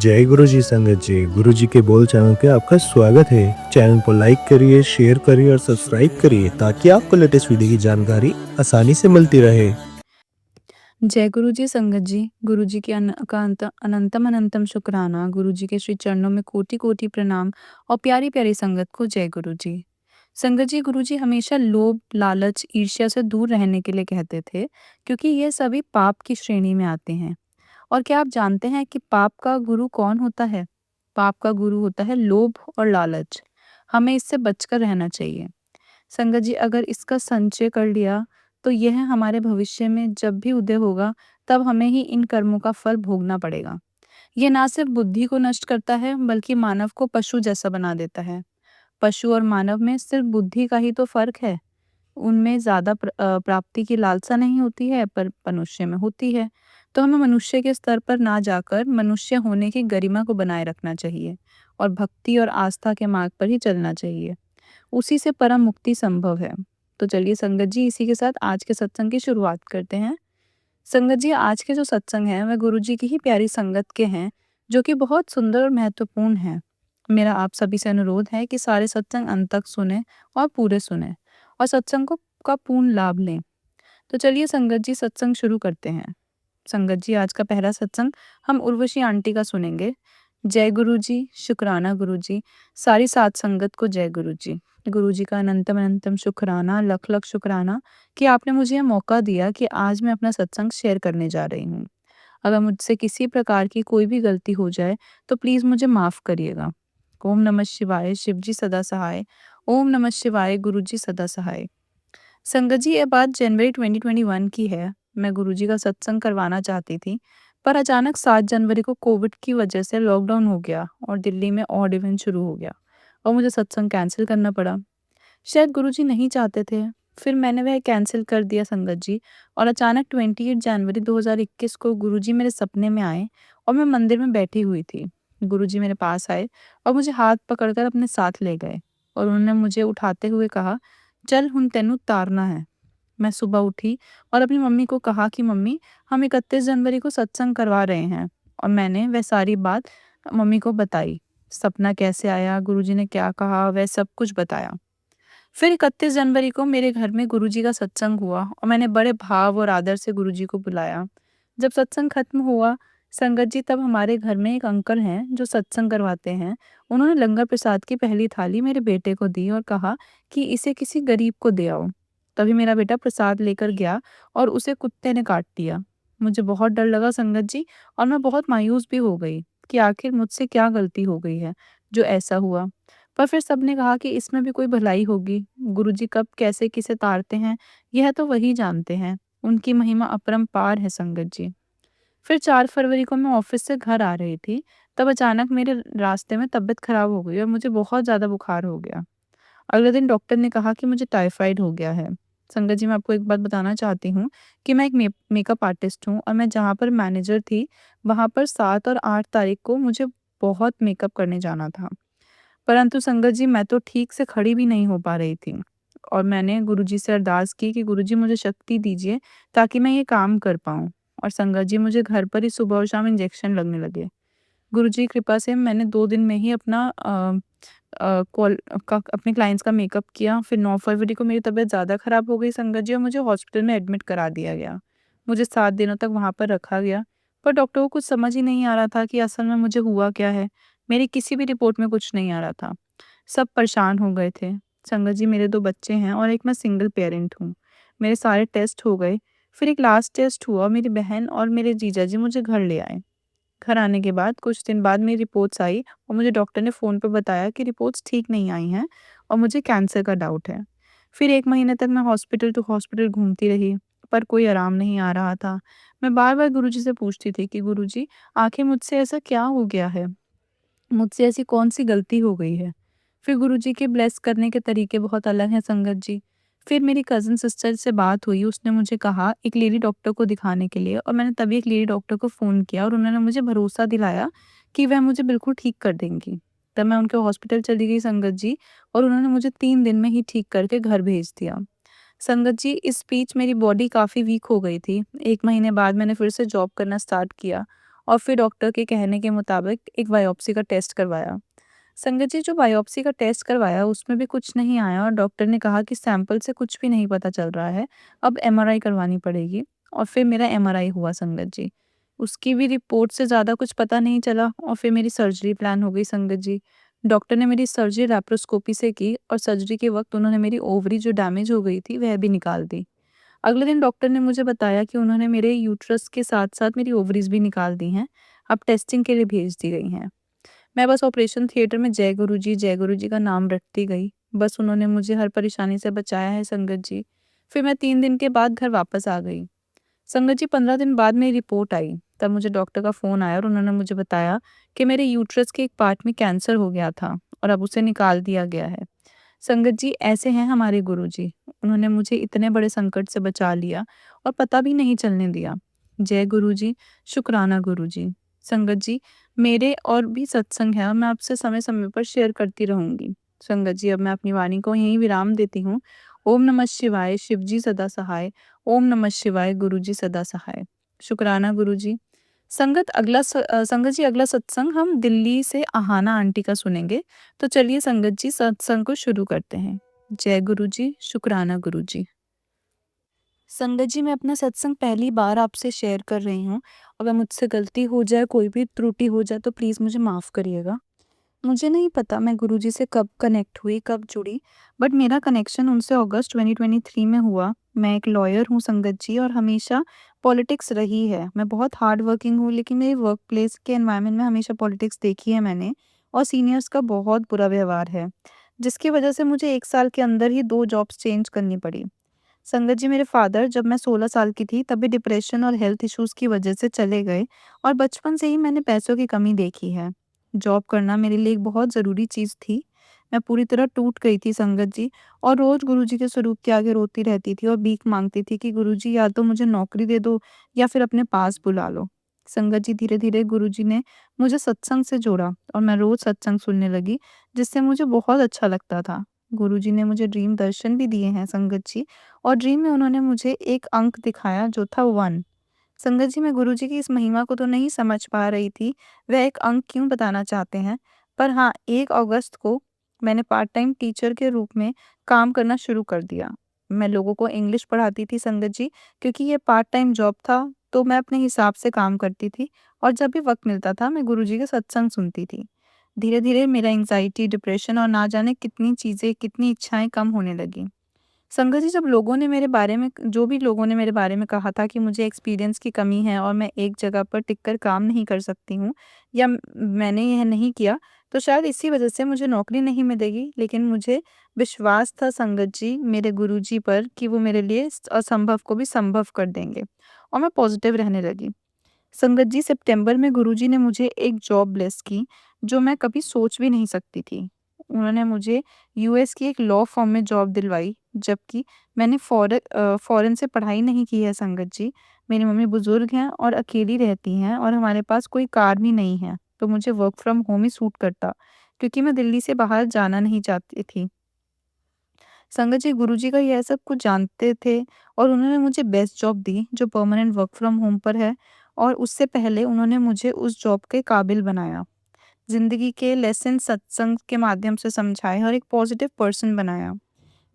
जय गुरु जी संगत जी, गुरु जी के बोल चैनल पे आपका स्वागत है। चैनल को लाइक करिए, शेयर करिए और सब्सक्राइब करिए ताकि आपको लेटेस्ट वीडियो की जानकारी आसानी से मिलती रहे। जय गुरु जी संगत जी, गुरु जी के अनंतम अनंतम शुक्राना, गुरु जी के श्री चरणों में कोटि कोटि प्रणाम और प्यारी प्यारी संगत को जय गुरु जी। संगत जी, गुरु जी हमेशा लोभ, लालच, ईर्ष्या से दूर रहने के लिए कहते थे, क्योंकि ये सभी पाप की श्रेणी में आते हैं। और क्या आप जानते हैं कि पाप का गुरु कौन होता है? पाप का गुरु होता है लोभ और लालच। हमें इससे बचकर रहना चाहिए। संगत जी, अगर इसका संचय कर लिया तो यह हमारे भविष्य में जब भी उदय होगा, तब हमें ही इन कर्मों का फल भोगना पड़ेगा। ये ना सिर्फ बुद्धि को नष्ट करता है, बल्कि मानव को पशु जैसा बना देता है। पशु और मानव में सिर्फ बुद्धि का ही तो फर्क है। उनमें ज़्यादा प्राप्ति की लालसा नहीं होती है, पर मनुष्य में होती है। तो हमें मनुष्य के स्तर पर ना जाकर मनुष्य होने की गरिमा को बनाए रखना चाहिए और भक्ति और आस्था के मार्ग पर ही चलना चाहिए। उसी से परम मुक्ति संभव है। तो चलिए संगत जी, इसी के साथ आज के सत्संग की शुरुआत करते हैं। संगत जी, आज के जो सत्संग हैं वह गुरु जी की ही प्यारी संगत के हैं, जो कि बहुत सुंदर और महत्वपूर्ण हैं। मेरा आप सभी से अनुरोध है कि सारे सत्संग अंत तक सुने और पूरे सुने और सत्संग को का पूर्ण लाभ लें। तो चलिए संगत जी, सत्संग शुरू करते हैं। संगत जी, आज का पहला सत्संग हम उर्वशी आंटी का सुनेंगे। जय गुरु जी, शुक्राना गुरु जी, सारी सात संगत को जय गुरु जी। गुरु जी का अनंतम अनंतम शुक्राना, लख लख शुक्राना कि आपने मुझे यह मौका दिया कि आज मैं अपना सत्संग शेयर करने जा रही हूँ। अगर मुझसे किसी प्रकार की कोई भी गलती हो जाए तो प्लीज़ मुझे माफ़ करिएगा। ओम नमः शिवाय, शिव जी सदा सहाय। ओम नमः शिवाय, गुरु जी सदा सहाय। संगत जी, ये बात जनवरी 2021 की है। मैं गुरुजी का सत्संग करवाना चाहती थी, पर अचानक 7 जनवरी को कोविड की वजह से लॉकडाउन हो गया और दिल्ली में ऑड इवेंट शुरू हो गया और मुझे सत्संग कैंसिल करना पड़ा। शायद गुरुजी नहीं चाहते थे, फिर मैंने वह कैंसिल कर दिया संगत जी। और अचानक 28 जनवरी 2021 को गुरुजी मेरे सपने में आए और मैं मंदिर में बैठी हुई थी। गुरुजी मेरे पास आए और मुझे हाथ पकड़कर अपने साथ ले गए और उन्होंने मुझे उठाते हुए कहा, चल हुन तेनू तारना है। मैं सुबह उठी और अपनी मम्मी को कहा कि मम्मी, हम 31 जनवरी को सत्संग करवा रहे हैं। और मैंने वह सारी बात मम्मी को बताई। सपना कैसे आया, गुरुजी ने क्या कहा, वह सब कुछ बताया। फिर 31 जनवरी को मेरे घर में गुरुजी का सत्संग हुआ और मैंने बड़े भाव और आदर से गुरुजी को बुलाया। जब सत्संग खत्म हुआ संगत जी, तब हमारे घर में एक अंकल हैं जो सत्संग करवाते हैं। उन्होंने लंगर प्रसाद की पहली थाली मेरे बेटे को दी और कहा कि इसे किसी गरीब को दे आओ। तभी मेरा बेटा प्रसाद लेकर गया और उसे कुत्ते ने काट दिया। मुझे बहुत डर लगा संगत जी, और मैं बहुत मायूस भी हो गई कि आखिर मुझसे क्या गलती हो गई है जो ऐसा हुआ। पर फिर सबने कहा कि इसमें भी कोई भलाई होगी। गुरुजी कब कैसे किसे तारते हैं, यह तो वही जानते हैं। उनकी महिमा अपरंपार है संगत जी। फिर 4 फरवरी को मैं ऑफिस से घर आ रही थी, तब अचानक मेरे रास्ते में तबीयत खराब हो गई और मुझे बहुत ज़्यादा बुखार हो गया। अगले दिन डॉक्टर ने कहा कि मुझे टाइफाइड हो गया है। संगत जी, मैं आपको एक बात बताना चाहती हूँ कि मैं एक मेकअप आर्टिस्ट हूँ और मैं जहाँ पर मैनेजर थी, वहाँ पर 7 और 8 तारीख को मुझे बहुत मेकअप करने जाना था। परंतु संगत जी, मैं तो ठीक से खड़ी भी नहीं हो पा रही थी और मैंने गुरुजी से अरदास की कि गुरुजी मुझे शक्ति दीजिए ताकि मैं ये काम कर पाऊँ। और संगत जी, मुझे घर पर ही सुबह और शाम इंजेक्शन लगने लगे। गुरुजी की कृपा से मैंने 2 दिन में ही अपना अपने क्लाइंट्स का मेकअप किया। फिर 9 फरवरी को मेरी तबीयत ज़्यादा ख़राब हो गई संगत जी और मुझे हॉस्पिटल में एडमिट करा दिया गया। मुझे 7 दिनों तक वहाँ पर रखा गया, पर डॉक्टर को कुछ समझ ही नहीं आ रहा था कि असल में मुझे हुआ क्या है। मेरी किसी भी रिपोर्ट में कुछ नहीं आ रहा था। सब परेशान हो गए थे। संगत जी, मेरे 2 बच्चे हैं और एक मैं सिंगल पेरेंट हूँ। मेरे सारे टेस्ट हो गए। फिर एक लास्ट टेस्ट हुआ, मेरी बहन और मेरे जीजाजी मुझे घर ले आए। घर आने के बाद कुछ दिन बाद मेरी रिपोर्ट्स आई और मुझे डॉक्टर ने फ़ोन पे बताया कि रिपोर्ट्स ठीक नहीं आई हैं और मुझे कैंसर का डाउट है। फिर 1 महीने तक मैं हॉस्पिटल टू हॉस्पिटल घूमती रही, पर कोई आराम नहीं आ रहा था। मैं बार-बार गुरुजी से पूछती थी कि गुरुजी, आखिर मुझसे ऐसा क्या हो गया है? मुझसे ऐसी कौन-सी गलती हो गई है? फिर गुरुजी के ब्लेस करने के तरीके बहुत अलग हैं संगत जी। फिर मेरी कज़िन सिस्टर से बात हुई, उसने मुझे कहा एक लेडी डॉक्टर को दिखाने के लिए, और मैंने तभी एक लेडी डॉक्टर को फ़ोन किया और उन्होंने मुझे भरोसा दिलाया कि वह मुझे बिल्कुल ठीक कर देंगी। तब मैं उनके हॉस्पिटल चली गई संगत जी, और उन्होंने मुझे 3 दिन में ही ठीक करके घर भेज दिया। संगत जी, इस बीच मेरी बॉडी काफ़ी वीक हो गई थी। 1 महीने बाद मैंने फिर से जॉब करना स्टार्ट किया और फिर डॉक्टर के कहने के मुताबिक एक बायोप्सी का टेस्ट करवाया। संगत जी, जो बायोप्सी का टेस्ट करवाया उसमें भी कुछ नहीं आया और डॉक्टर ने कहा कि सैंपल से कुछ भी नहीं पता चल रहा है, अब एमआरआई करवानी पड़ेगी। और फिर मेरा एमआरआई हुआ संगत जी। उसकी भी रिपोर्ट से ज़्यादा कुछ पता नहीं चला और फिर मेरी सर्जरी प्लान हो गई संगत जी। डॉक्टर ने मेरी सर्जरी लैप्रोस्कोपी से की और सर्जरी के वक्त उन्होंने मेरी ओवरी जो डैमेज हो गई थी वह भी निकाल दी। अगले दिन डॉक्टर ने मुझे बताया कि उन्होंने मेरे यूट्रस के साथ-साथ मेरी ओवरीज़ भी निकाल दी हैं, अब टेस्टिंग के लिए भेज दी गई हैं। मैं बस ऑपरेशन थिएटर में जय गुरु जी का नाम रटती गई। बस उन्होंने मुझे हर परेशानी से बचाया है संगत जी। फिर मैं 3 दिन के बाद घर वापस आ गई। संगत जी, 15 दिन बाद मेरी रिपोर्ट आई। तब मुझे डॉक्टर का फ़ोन आया और उन्होंने मुझे बताया कि मेरे यूट्रस के एक पार्ट में कैंसर हो गया था और अब उसे निकाल दिया गया है। संगत जी, ऐसे हैं हमारे गुरुजी। उन्होंने मुझे इतने बड़े संकट से बचा लिया और पता भी नहीं चलने दिया। जय गुरुजी, शुक्राना गुरुजी। संगत जी, मेरे और भी सत्संग हैं और मैं आपसे समय-समय पर शेयर करती रहूँगी। संगत जी, अब मैं अपनी वाणी को यहीं विराम देती हूँ। ओम नमः शिवाय, शिव जी सदा सहाय। ओम नमः शिवाय, गुरुजी सदा सहाय। शुक्राना गुरुजी। संगत जी, अगला सत्संग हम दिल्ली से आहाना आंटी का सुनेंगे। तो चलिए संगत जी, सत्संग को शुरू करते हैं। जय गुरु जी, शुक्राना गुरु जी। संगत जी, मैं अपना सत्संग पहली बार आपसे शेयर कर रही हूँ। अगर मुझसे गलती हो जाए, कोई भी त्रुटि हो जाए तो प्लीज़ मुझे माफ़ करिएगा। मुझे नहीं पता मैं गुरुजी से कब कनेक्ट हुई, कब जुड़ी, बट मेरा कनेक्शन उनसे अगस्त 2023 में हुआ। मैं एक लॉयर हूँ संगत जी और हमेशा पॉलिटिक्स रही है। मैं बहुत हार्ड वर्किंग हूँ लेकिन मेरे वर्क प्लेस के एनवायरनमेंट में हमेशा पॉलिटिक्स देखी है मैंने और सीनियर्स का बहुत बुरा व्यवहार है, जिसकी वजह से मुझे 1 साल के अंदर ही 2 जॉब्स चेंज करनी पड़ी। संगत जी, मेरे फादर जब मैं 16 साल की थी तभी डिप्रेशन और हेल्थ इश्यूज़ की वजह से चले गए और बचपन से ही मैंने पैसों की कमी देखी है। जॉब करना मेरे लिए एक बहुत ज़रूरी चीज़ थी। मैं पूरी तरह टूट गई थी संगत जी और रोज़ गुरुजी के स्वरूप के आगे रोती रहती थी और भीख माँगती थी कि गुरुजी या तो मुझे नौकरी दे दो या फिर अपने पास बुला लो। संगत जी, धीरे-धीरे गुरुजी ने मुझे सत्संग से जोड़ा और मैं रोज़ सत्संग सुनने लगी, जिससे मुझे बहुत अच्छा लगता था। गुरुजी ने मुझे ड्रीम दर्शन भी दिए हैं संगत जी और ड्रीम में उन्होंने मुझे एक अंक दिखाया जो था 1। संगत जी, मैं गुरुजी की इस महिमा को तो नहीं समझ पा रही थी, वह एक अंक क्यों बताना चाहते हैं। पर हाँ, 1 अगस्त को मैंने पार्ट टाइम टीचर के रूप में काम करना शुरू कर दिया। मैं लोगों को इंग्लिश पढ़ाती थी संगत जी, क्योंकि ये पार्ट टाइम जॉब था, तो मैं अपने हिसाब से काम करती थी और जब भी वक़्त मिलता था, मैं गुरुजी के सत्संग सुनती थी। धीरे-धीरे मेरा एंग्ज़ायटी, डिप्रेशन और ना जाने कितनी चीज़ें, कितनी इच्छाएँ कम होने लगीं। संगत जी, जब लोगों ने मेरे बारे में जो भी लोगों ने मेरे बारे में कहा था कि मुझे एक्सपीरियंस की कमी है और मैं एक जगह पर टिक कर काम नहीं कर सकती हूँ या मैंने यह नहीं किया, तो शायद इसी वजह से मुझे नौकरी नहीं मिलेगी। लेकिन मुझे विश्वास था संगत जी मेरे गुरुजी पर कि वो मेरे लिए असंभव को भी संभव कर देंगे और मैं पॉजिटिव रहने लगी। संगत जी, सितंबर में गुरुजी ने मुझे एक जॉब ब्लेस की, जो मैं कभी सोच भी नहीं सकती थी। उन्होंने मुझे यूएस की एक लॉ फर्म में जॉब दिलवाई, जबकि मैंने फ़ॉरेन से पढ़ाई नहीं की है संगत जी। मेरी मम्मी बुज़ुर्ग हैं और अकेली रहती हैं और हमारे पास कोई कार भी नहीं है, तो मुझे work from home he suit करता, क्योंकि मैं दिल्ली से बाहर जाना नहीं चाहती थी। संगत जी, गुरुजी का यह सब कुछ जानते थे और उन्होंने मुझे बेस्ट जॉब दी जो परमानेंट वर्क फ्रॉम होम पर है और उससे पहले उन्होंने मुझे उस जॉब के काबिल बनाया। ज़िंदगी के लेसन सत्संग के माध्यम से समझाए और एक पॉजिटिव पर्सन बनाया।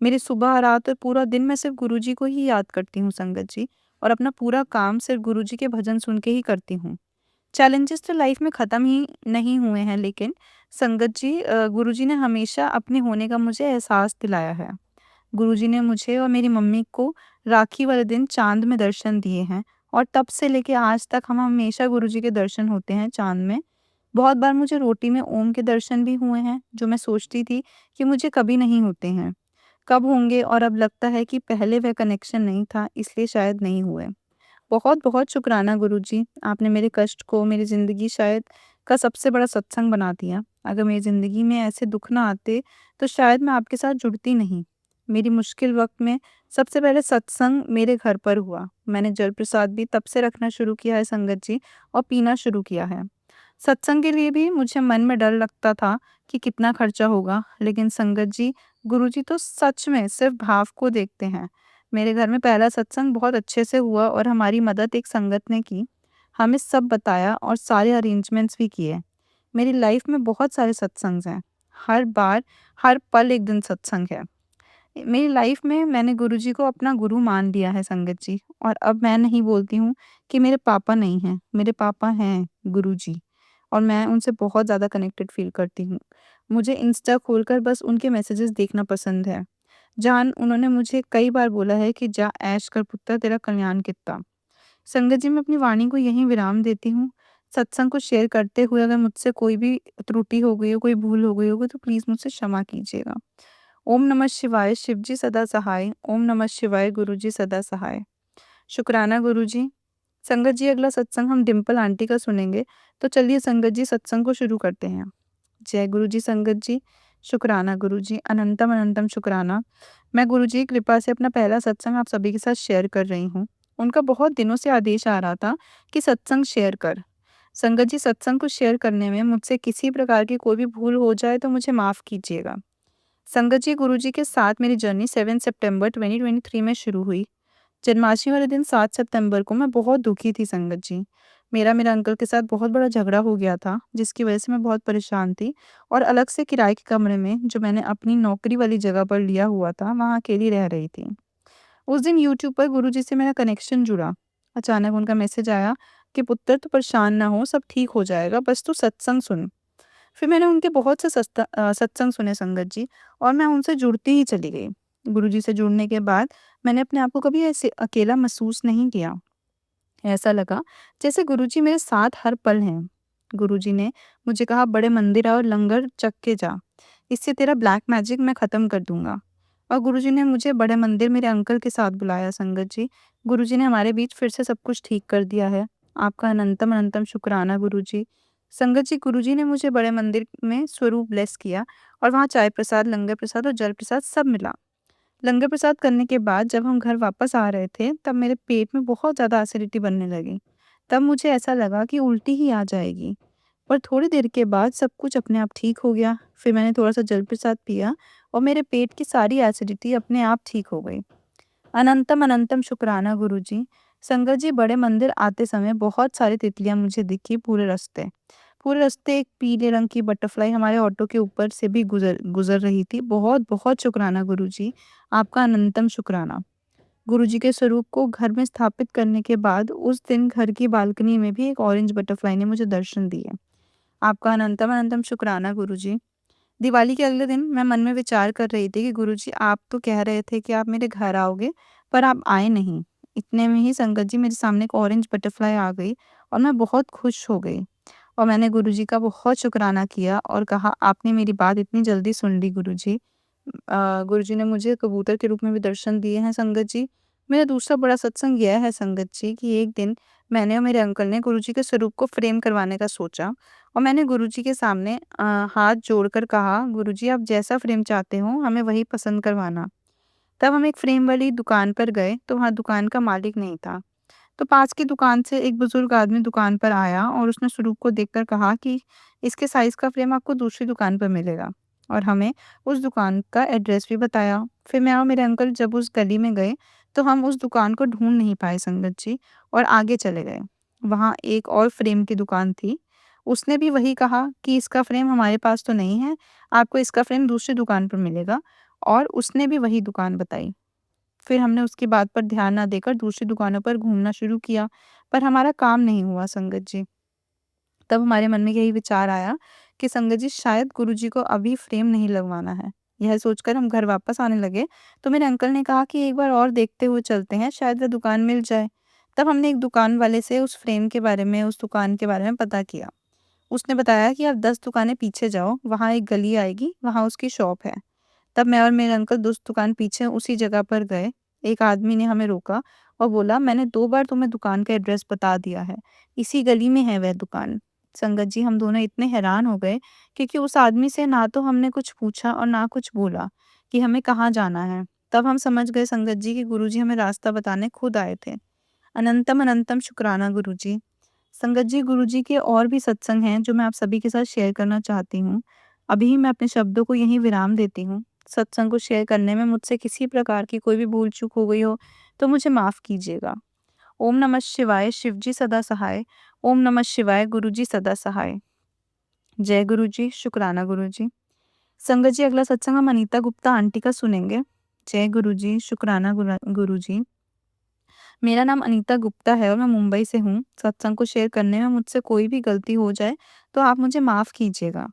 मेरी सुबह, रात और पूरा दिन मैं सिर्फ़ गुरुजी को ही याद करती हूँ संगत जी और अपना पूरा काम सिर्फ़ गुरुजी के भजन सुन के ही करती हूँ। चैलेंजेस तो लाइफ में ख़त्म ही नहीं हुए हैं, लेकिन संगत जी, गुरुजी ने हमेशा अपने होने का मुझे एहसास दिलाया है। गुरुजी ने मुझे और मेरी मम्मी को राखी वाले दिन चाँद में दर्शन दिए हैं और तब से लेके आज तक हम हमेशा गुरुजी के दर्शन होते हैं चाँद में। बहुत बार मुझे रोटी में ओम के दर्शन भी हुए हैं, जो मैं सोचती थी कि मुझे कभी नहीं होते हैं। कब होंगे, और अब लगता है कि पहले वह कनेक्शन नहीं था, इसलिए शायद नहीं हुए। बहुत-बहुत शुक्राना गुरुजी, आपने मेरे कष्ट को मेरी ज़िंदगी शायद का सबसे बड़ा सत्संग बना दिया। अगर मेरी ज़िंदगी में ऐसे दुःख ना आते, तो शायद मैं आपके साथ जुड़ती नहीं। मेरी मुश्किल वक़्त में सबसे पहले सत्संग मेरे घर पर हुआ। मैंने जल प्रसाद भी तब से रखना शुरू किया है संगत जी और पीना शुरू किया है। सत्संग के लिए भी मुझे मन में डर लगता था कि कितना खर्चा होगा, लेकिन संगत जी, गुरुजी तो सच में सिर्फ़ भाव को देखते हैं। मेरे घर में पहला सत्संग बहुत अच्छे से हुआ और हमारी मदद एक संगत ने की। हमें सब बताया और सारे अरेंजमेंट्स भी किए। मेरी लाइफ में बहुत सारे सत्संग हैं। हर बार, हर पल एक दिन सत्संग है। मेरी लाइफ में मैंने गुरुजी को अपना गुरु मान लिया है संगत जी। और अब मैं नहीं बोलती हूँ कि मेरे पापा नहीं हैं, मेरे पापा हैं गुरुजी। और मैं उनसे बहुत ज़्यादा कनेक्टेड फ़ील करती हूँ। मुझे इंस्टा खोलकर बस उनके मैसेजेस देखना पसंद है। जहाँ उन्होंने मुझे कई बार बोला है कि जा ऐश कर पुत्तर, तेरा कल्याण कित्ता। संगत जी, मैं अपनी वाणी को यहीं विराम देती हूँ। सत्संग को शेयर करते हुए अगर मुझसे कोई भी त्रुटि हो गई हो, कोई भूल हो गई होगी तो प्लीज़ मुझसे क्षमा कीजिएगा। ओम नमः शिवाय, शिव जी सदा सहाय। ओम नमः शिवाय, गुरु जी सदा सहाय। शुक्राना गुरु जी। संगत जी, अगला सत्संग हम डिम्पल आंटी का सुनेंगे। तो चलिए संगत जी, सत्संग को शुरू करते हैं। जय गुरु जी संगत जी। शुक्राना गुरु जी, अनंतम अनंतम शुक्राना। मैं गुरु जी की कृपा से अपना पहला सत्संग आप सभी के साथ शेयर कर रही हूँ। उनका बहुत दिनों से आदेश आ रहा था कि सत्संग शेयर कर। संगत जी, सत्संग को शेयर करने में मुझसे किसी प्रकार की कोई भी भूल हो जाए तो मुझे माफ़ कीजिएगा। संगत जी, गुरु जी के साथ मेरी जर्नी 7 सितंबर 2023 में शुरू हुई। जन्माष्टमी वाले दिन 7 सितंबर को मैं बहुत दुखी थी संगत जी। मेरे अंकल के साथ बहुत बड़ा झगड़ा हो गया था, जिसकी वजह से मैं बहुत परेशान थी और अलग से किराए के कमरे में, जो मैंने अपनी नौकरी वाली जगह पर लिया हुआ था, वहाँ अकेली रह रही थी। उस दिन यूट्यूब पर गुरुजी से मेरा कनेक्शन जुड़ा। अचानक उनका मैसेज आया कि पुत्र, तू परेशान ना हो, सब ठीक हो जाएगा, बस तू सत्संग सुन। फिर मैंने उनके बहुत से सत्संग सुने संगत जी, और मैं उनसे जुड़ती ही चली गई। गुरुजी से जुड़ने के बाद मैंने अपने आप को कभी ऐसे अकेला महसूस नहीं किया। ऐसा लगा जैसे गुरुजी मेरे साथ हर पल हैं। गुरुजी ने मुझे कहा, बड़े मंदिर और लंगर चख के जा, इससे तेरा ब्लैक मैजिक मैं ख़त्म कर दूंगा। और गुरुजी ने मुझे बड़े मंदिर मेरे अंकल के साथ बुलाया संगत जी। गुरुजी ने हमारे बीच फिर से सब कुछ ठीक कर दिया है। आपका अनंतम अनंतम शुक्राना गुरुजी। संगत जी, गुरुजी ने मुझे बड़े मंदिर में स्वरूप ब्लेस किया और वहाँ चाय प्रसाद, लंगर प्रसाद और जल प्रसाद सब मिला। लंगर प्रसाद करने के बाद जब हम घर वापस आ रहे थे, तब मेरे पेट में बहुत ज़्यादा एसिडिटी बनने लगी। तब मुझे ऐसा लगा कि उल्टी ही आ जाएगी। पर थोड़ी देर के बाद सब कुछ अपने आप ठीक हो गया। फिर मैंने थोड़ा-सा जल प्रसाद पिया और मेरे पेट की सारी एसिडिटी अपने आप ठीक हो गई। अनंतम अनंतम शुक्राना गुरुजी। संगत जी, बड़े मंदिर आते समय बहुत सारी तितलियाँ मुझे दिखी पूरे रास्ते। पूरे रास्ते एक पीले रंग की बटरफ्लाई हमारे ऑटो के ऊपर से भी गुज़र गुज़र रही थी। बहुत-बहुत शुक्राना गुरुजी, आपका अनंतम शुक्राना। गुरुजी के स्वरूप को घर में स्थापित करने के बाद उस दिन घर की बालकनी में भी एक ऑरेंज बटरफ्लाई ने मुझे दर्शन दिए। आपका अनंतम अनंतम शुक्राना गुरुजी। दिवाली के अगले दिन मैं मन में विचार कर रही थी कि गुरुजी, आप तो कह रहे थे कि आप मेरे घर आओगे, पर आप आए नहीं। इतने में ही संगत जी, मेरे सामने एक ऑरेंज बटरफ्लाई आ गई और मैं बहुत खुश हो गई। और मैंने गुरुजी का बहुत शुक्राना किया और कहा, आपने मेरी बात इतनी जल्दी सुन ली गुरुजी। गुरुजी ने मुझे कबूतर के रूप में भी दर्शन दिए हैं संगत जी। मेरा दूसरा बड़ा सत्संग यह है संगत जी कि एक दिन मैंने और मेरे अंकल ने गुरुजी के स्वरूप को फ्रेम करवाने का सोचा और मैंने गुरुजी के सामने हाथ जोड़कर कहा, गुरुजी, आप जैसा फ्रेम चाहते हो हमें वही पसंद करवाना। तब हम एक फ्रेम वाली दुकान पर गए तो वहाँ दुकान का मालिक नहीं था। तो पास की दुकान से एक बुजुर्ग आदमी दुकान पर आया और उसने स्वरूप को देखकर कहा कि इसके साइज़ का फ्रेम आपको दूसरी दुकान पर मिलेगा, और हमें उस दुकान का एड्रेस भी बताया। फिर मैं और मेरे अंकल जब उस गली में गए तो हम उस दुकान को ढूँढ नहीं पाए संगत जी, और आगे चले गए। वहाँ एक और फ्रेम की दुकान थी। उसने भी वही कहा कि इसका फ्रेम हमारे पास तो नहीं है, आपको इसका फ्रेम दूसरी दुकान पर मिलेगा, और उसने भी वही दुकान बताई। फिर हमने उसकी बात पर ध्यान ना देकर दूसरी दुकानों पर घूमना शुरू किया, पर हमारा काम नहीं हुआ संगत जी। तब हमारे मन में यही विचार आया कि संगत जी, शायद गुरुजी को अभी फ्रेम नहीं लगवाना है। यह सोचकर हम घर वापस आने लगे तो मेरे अंकल ने कहा कि एक बार और देखते हुए चलते हैं, शायद वह दुकान मिल जाए। तब हमने एक दुकान वाले से उस फ्रेम के बारे में, उस दुकान के बारे में पता किया। उसने बताया कि आप 10 दुकानें पीछे जाओ, वहाँ एक गली आएगी, वहाँ उसकी शॉप है। तब मैं और मेरे अंकल 2 दुकान पीछे उसी जगह पर गए। एक आदमी ने हमें रोका और बोला, मैंने 2 बार तुम्हें दुकान का एड्रेस बता दिया है, इसी गली में है वह दुकान। संगत जी, हम दोनों इतने हैरान हो गए क्योंकि उस आदमी से ना तो हमने कुछ पूछा और ना कुछ बोला कि हमें कहाँ जाना है। तब हम समझ गए संगत जी कि गुरुजी हमें रास्ता बताने खुद आए थे। अनंतम अनंतम शुक्राना गुरुजी। संगत जी, गुरुजी के और भी सत्संग हैं जो मैं आप सभी के साथ शेयर करना चाहती हूँ। अभी मैं अपने शब्दों को यहीं विराम देती हूँ। सत्संग को शेयर करने में मुझसे किसी प्रकार की कोई भी भूल चूक हो गई हो तो मुझे माफ़ कीजिएगा। ओम नमः शिवाय, शिव जी सदा सहाय। ओम नमः शिवाय, गुरु जी सदा सहाय। जय गुरु जी, शुक्राना गुरु जी। संगत जी, अगला सत्संग हम अनीता गुप्ता आंटी का सुनेंगे। जय गुरु जी, शुक्राना गुरु जी। मेरा नाम अनीता गुप्ता है और मैं मुंबई से हूँ। सत्संग को शेयर करने में मुझसे कोई भी गलती हो जाए तो आप मुझे माफ़ कीजिएगा।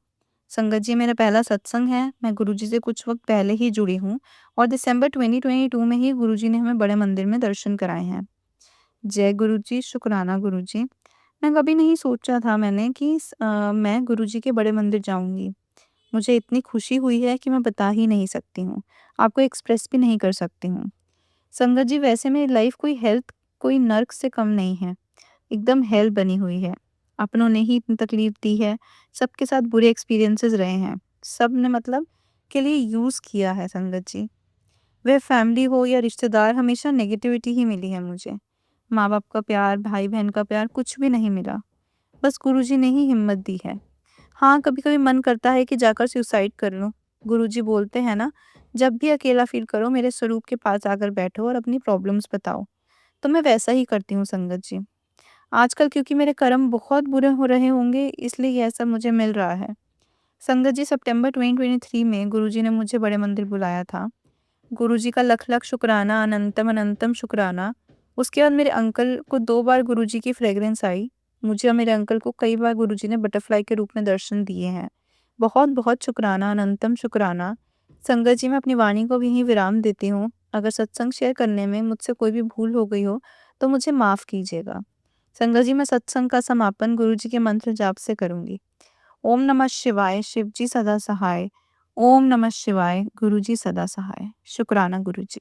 संगत जी, मेरा पहला सत्संग है। मैं गुरुजी से कुछ वक़्त पहले ही जुड़ी हूँ और दिसंबर 2022 में ही गुरुजी ने हमें बड़े मंदिर में दर्शन कराए हैं। जय गुरु जी, शुक्राना गुरु जी। मैं कभी नहीं सोचा था मैंने कि मैं गुरुजी के बड़े मंदिर जाऊँगी। मुझे इतनी खुशी हुई है कि मैं बता ही नहीं सकती हूँ। आपको एक्सप्रेस भी नहीं कर सकती हूँ। संगत जी, वैसे मेरी लाइफ कोई नर्क से कम नहीं है। एकदम हेल बनी हुई है। अपनों ने ही इतनी तकलीफ़ दी है, सबके साथ बुरे एक्सपीरियंसेस रहे हैं। सब ने मतलब के लिए यूज़ किया है संगत जी। वह फैमिली हो या रिश्तेदार, हमेशा नेगेटिविटी ही मिली है मुझे। माँ-बाप का प्यार, भाई-बहन का प्यार कुछ भी नहीं मिला। बस गुरुजी ने ही हिम्मत दी है। हाँ, कभी-कभी मन करता है कि जाकर सुसाइड कर लूँ। गुरुजी बोलते हैं ना, जब भी अकेला फ़ील करो मेरे स्वरूप के पास आकर बैठो और अपनी प्रॉब्लम्स बताओ। तो मैं वैसा ही करती हूँ संगत जी। आजकल क्योंकि मेरे कर्म बहुत बुरे हो रहे होंगे, इसलिए ये सब मुझे मिल रहा है। संगत जी, सितंबर 2023 में गुरुजी ने मुझे बड़े मंदिर बुलाया था। गुरुजी का लख-लख शुक्राना, अनंतम-अनंतम शुक्राना। उसके बाद मेरे अंकल को 2 बार गुरुजी की फ्रेग्रेंस आई। मुझे और मेरे अंकल को कई बार गुरुजी ने बटरफ्लाई के रूप में दर्शन दिए हैं। बहुत-बहुत शुक्राना, अनंतम शुक्राना। संगत जी, मैं अपनी वाणी को भी यहीं विराम देती हूँ। अगर सत्संग शेयर करने में मुझसे कोई भी भूल हो गई हो, तो मुझे माफ़ कीजिएगा। संगत जी, मैं सत्संग का समापन गुरुजी के मंत्र जाप से करूँगी। ओम नमः शिवाय, शिव जी सदा सहाय। ओम नमः शिवाय, गुरु जी सदा सहाय। शुक्राना गुरु जी।